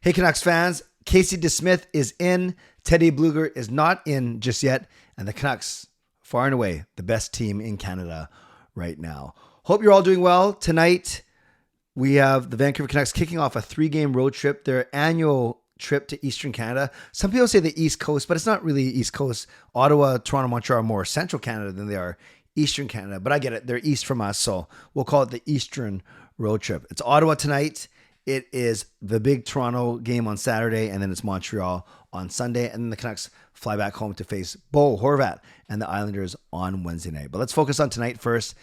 Hey, Canucks fans, Casey Desmith is in. Teddy Blueger is not in just yet. And the Canucks, far and away, the best team in Canada right now. Hope you're all doing well. Tonight, we have the Vancouver Canucks kicking off a 3-game road trip, their annual trip to Eastern Canada. Some people say the East Coast, but it's not really East Coast. Ottawa, Toronto, Montreal are more Central Canada than they are Eastern Canada. But I get it. They're east from us, so we'll call it the Eastern road trip. It's Ottawa tonight. It is the big Toronto game on Saturday, and then it's Montreal on Sunday. And then the Canucks fly back home to face Bo Horvat and the Islanders on Wednesday night. But let's focus on tonight first.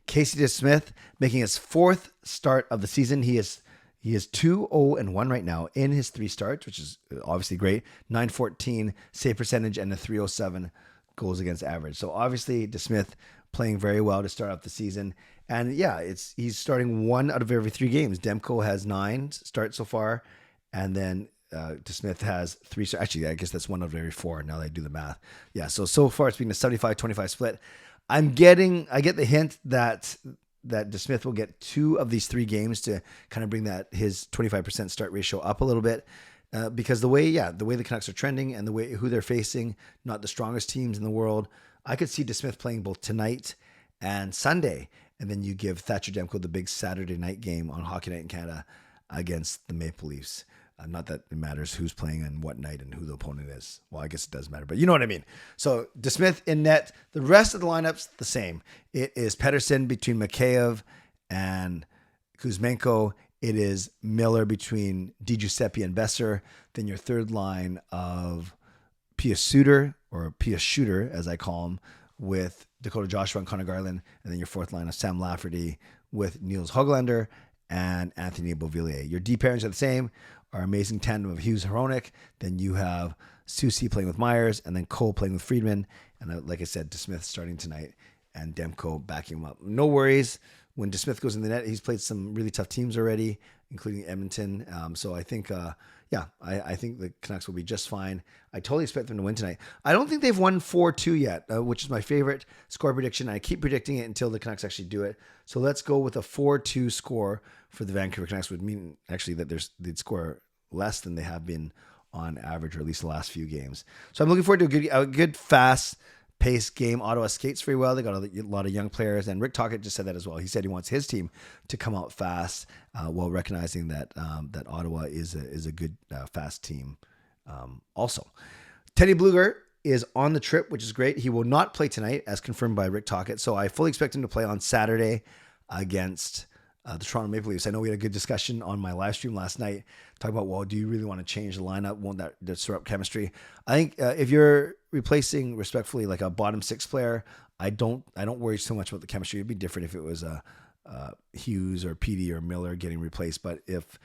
Casey Desmith making his 4th start of the season. He is 2-0-1 right now in his 3 starts, which is obviously great. .914 save percentage and a .307 goals against average. So obviously Desmith playing very well to start off the season. And yeah, he's starting 1 out of every 3 games. Demko has 9 starts so far, and then Desmith has 3. Actually, I guess that's 1 out of every 4 now that I do the math. Yeah, so far it's been a 75-25 split. I get the hint that Desmith will get 2 of these 3 games to kind of bring his 25% start ratio up a little bit. Because the way the Canucks are trending and the way who they're facing, not the strongest teams in the world, I could see Desmith playing both tonight and Sunday. And then you give Thatcher Demko the big Saturday night game on Hockey Night in Canada against the Maple Leafs. Not that it matters who's playing on what night and who the opponent is. Well, I guess it does matter, but you know what I mean. So Desmith in net. The rest of the lineup's the same. It is Pettersson between Mikheyev and Kuzmenko. It is Miller between DiGiuseppe and Besser. Then your third line of Pia Suter, or Pia Shooter, as I call him, with Dakota Joshua and Connor Garland. And then your 4th line of Sam Lafferty with Niels Höglander and Anthony Beauvillier. Your D pairings are the same. Our amazing tandem of Hughes Hronek. Then you have Susie playing with Myers, and then Cole playing with Friedman. And like I said, Desmith starting tonight, and Demko backing him up. No worries. When Desmith goes in the net, he's played some really tough teams already, including Edmonton. So I think, I think the Canucks will be just fine. I totally expect them to win tonight. I don't think they've won 4-2 yet, which is my favorite score prediction. I keep predicting it until the Canucks actually do it. So let's go with a 4-2 score for the Vancouver Canucks. Would mean actually that they'd score less than they have been on average, or at least the last few games. So I'm looking forward to a good fast paced game. Ottawa skates very well. They got a lot of young players, and Rick Tocchet just said that as well. He said he wants his team to come out fast, while recognizing that Ottawa is a good fast team. Also, Teddy Blueger is on the trip, which is great. He will not play tonight, as confirmed by Rick Tocchet. So I fully expect him to play on Saturday against the Toronto Maple Leafs. I know we had a good discussion on my live stream last night, talking about, well, do you really want to change the lineup? Won't that disrupt chemistry? I think if you're replacing respectfully like a bottom 6 player, I don't worry so much about the chemistry. It'd be different if it was Hughes or Petey or Miller getting replaced. But if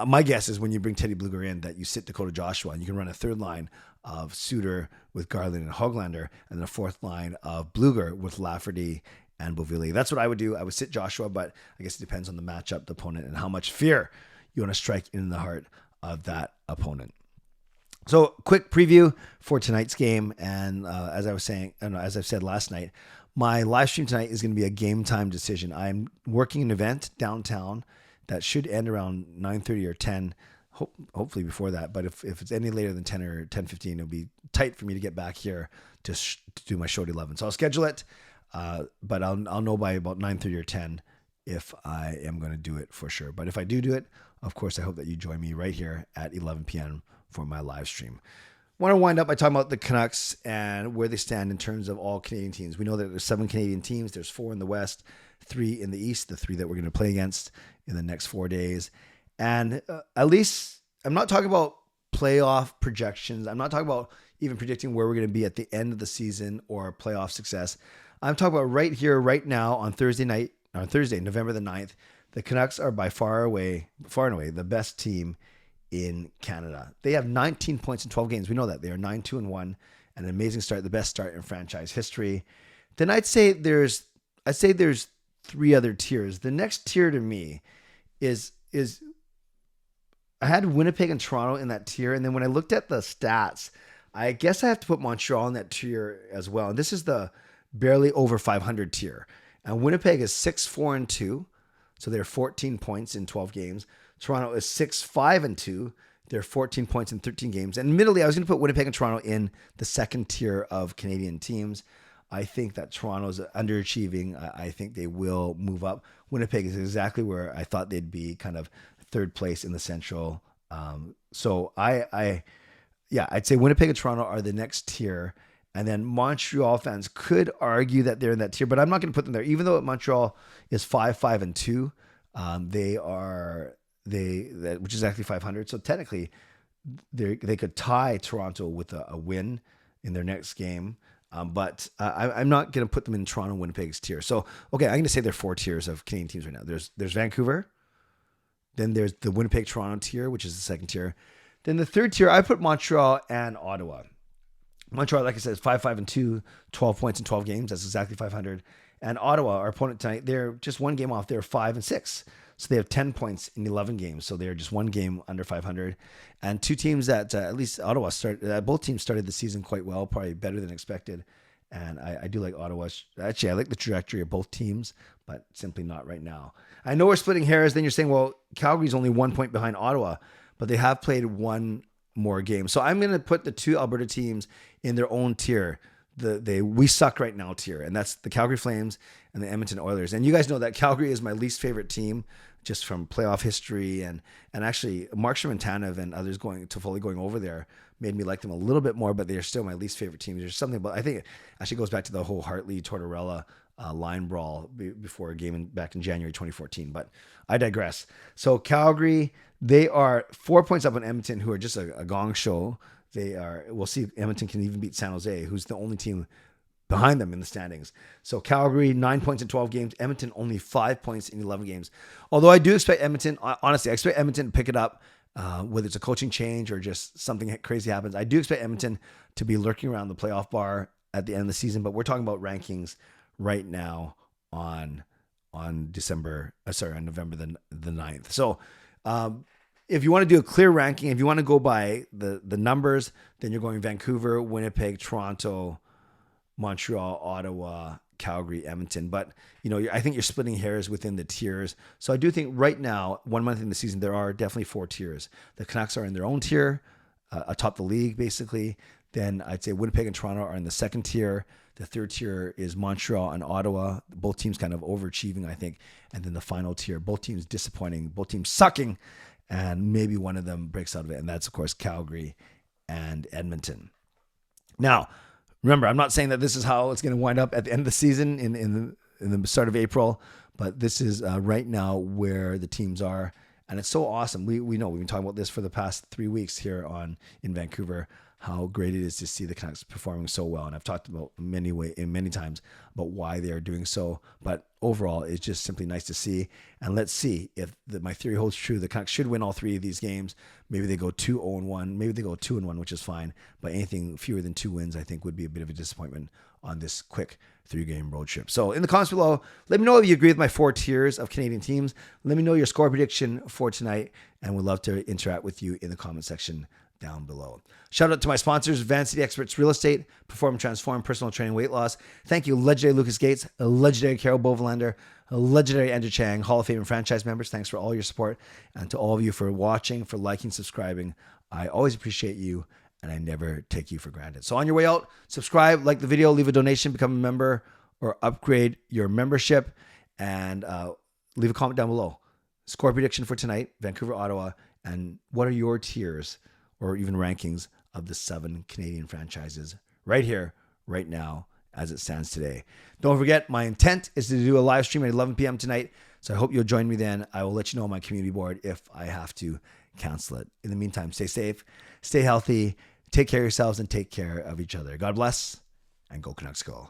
my guess is when you bring Teddy Blueger in, that you sit Dakota Joshua and you can run a 3rd line of Suter with Garland and Höglander, and then a 4th line of Blueger with Lafferty and Beauvillier. That's what I would do. I would sit Joshua, but I guess it depends on the matchup, the opponent, and how much fear you want to strike in the heart of that opponent. So, quick preview for tonight's game. And as I've said last night, my live stream tonight is going to be a game time decision. I'm working an event downtown that should end around 9:30 or 10. Hopefully before that. But if it's any later than 10 or 10:15, it'll be tight for me to get back here to do my show at 11. So I'll schedule it. But I'll know by about 9:30 or 10 if I am going to do it for sure. But if I do it, of course, I hope that you join me right here at 11 p.m. for my live stream. I want to wind up by talking about the Canucks and where they stand in terms of all Canadian teams. We know that there's 7 Canadian teams. There's 4 in the West, 3 in the East, the 3 that we're going to play against in the next 4 days. And at least I'm not talking about playoff projections. I'm not talking about even predicting where we're going to be at the end of the season or playoff success. I'm talking about right here, right now on Thursday, November the 9th. The Canucks are by far and away, the best team in Canada. They have 19 points in 12 games. We know that. They are 9-2-1, an amazing start, the best start in franchise history. Then I'd say there's 3 other tiers. The next tier to me is I had Winnipeg and Toronto in that tier, and then when I looked at the stats, I guess I have to put Montreal in that tier as well. And this is the barely over 500 tier. And Winnipeg is 6-4-2. So they're 14 points in 12 games. Toronto is 6-5-2. They're 14 points in 13 games. And admittedly, I was going to put Winnipeg and Toronto in the second tier of Canadian teams. I think that Toronto's underachieving. I think they will move up. Winnipeg is exactly where I thought they'd be, kind of third place in the Central. So I'd say Winnipeg and Toronto are the next tier. And then Montreal fans could argue that they're in that tier, but I'm not going to put them there. Even though Montreal is 5-5-2, which is actually 500. So technically, they could tie Toronto with a win in their next game. But I'm not going to put them in Toronto, Winnipeg's tier. So, okay, I'm going to say there are 4 tiers of Canadian teams right now. There's Vancouver. Then there's the Winnipeg, Toronto tier, which is the second tier. Then the third tier, I put Montreal and Ottawa. Montreal, like I said, is 5-5-2, 12 points in 12 games. That's exactly 500. And Ottawa, our opponent tonight, they're just one game off. They're 5-6. So they have 10 points in 11 games. So they're just one game under 500. And two teams that, at least Ottawa, both teams started the season quite well, probably better than expected. And I do like Ottawa. Actually, I like the trajectory of both teams, but simply not right now. I know we're splitting hairs. Then you're saying, well, Calgary's only 1 point behind Ottawa, but they have played one more game. So I'm going to put the two Alberta teams in their own tier. We suck right now tier, and that's the Calgary Flames and the Edmonton Oilers. And you guys know that Calgary is my least favorite team, just from playoff history, and actually Markstrom and Tanev and others going over there made me like them a little bit more, but they're still my least favorite team. There's something, but I think it actually goes back to the whole Hartley Tortorella line brawl before a game back in January 2014. But I digress. So Calgary, they are 4 points up on Edmonton, who are just a gong show. We'll see if Edmonton can even beat San Jose, who's the only team behind them in the standings. So Calgary, 9 points in 12 games. Edmonton, only 5 points in 11 games. Although I do expect Edmonton, honestly, I expect Edmonton to pick it up, whether it's a coaching change or just something crazy happens. I do expect Edmonton to be lurking around the playoff bar at the end of the season, but we're talking about rankings right now on November the 9th. So, if you want to do a clear ranking, if you want to go by the numbers, then you're going Vancouver, Winnipeg, Toronto, Montreal, Ottawa, Calgary, Edmonton. But, I think you're splitting hairs within the tiers. So I do think right now, 1 month in the season, there are definitely 4 tiers. The Canucks are in their own tier, atop the league, basically. Then I'd say Winnipeg and Toronto are in the second tier. The third tier is Montreal and Ottawa. Both teams kind of overachieving, I think. And then the final tier, both teams disappointing, both teams sucking. And maybe one of them breaks out of it. And that's, of course, Calgary and Edmonton. Now, remember, I'm not saying that this is how it's going to wind up at the end of the season in the start of April. But this is right now where the teams are. And it's so awesome. We know we've been talking about this for the past 3 weeks here in Vancouver, how great it is to see the Canucks performing so well. And I've talked about many times about why they are doing so. But overall, it's just simply nice to see. And let's see if my theory holds true. The Canucks should win all 3 of these games. Maybe they go 2-0-1. Maybe they go 2-1, which is fine. But anything fewer than 2 wins, I think, would be a bit of a disappointment on this quick 3-game road trip. So in the comments below, let me know if you agree with my 4 tiers of Canadian teams. Let me know your score prediction for tonight. And we'd love to interact with you in the comment section down below. Shout out to my sponsors, Van City Experts Real Estate, Perform, Transform, Personal Training, Weight Loss. Thank you, legendary Lucas Gates, a legendary Carol Bovelander, a legendary Andrew Chang, Hall of Fame and franchise members. Thanks for all your support, and to all of you for watching, for liking, subscribing. I always appreciate you, and I never take you for granted. So on your way out, subscribe, like the video, leave a donation, become a member, or upgrade your membership, and leave a comment down below. Score prediction for tonight, Vancouver, Ottawa, and what are your tiers or even rankings of the 7 Canadian franchises right here, right now, as it stands today. Don't forget, my intent is to do a live stream at 11 p.m. tonight, so I hope you'll join me then. I will let you know on my community board if I have to cancel it. In the meantime, stay safe, stay healthy, take care of yourselves, and take care of each other. God bless, and go Canucks go.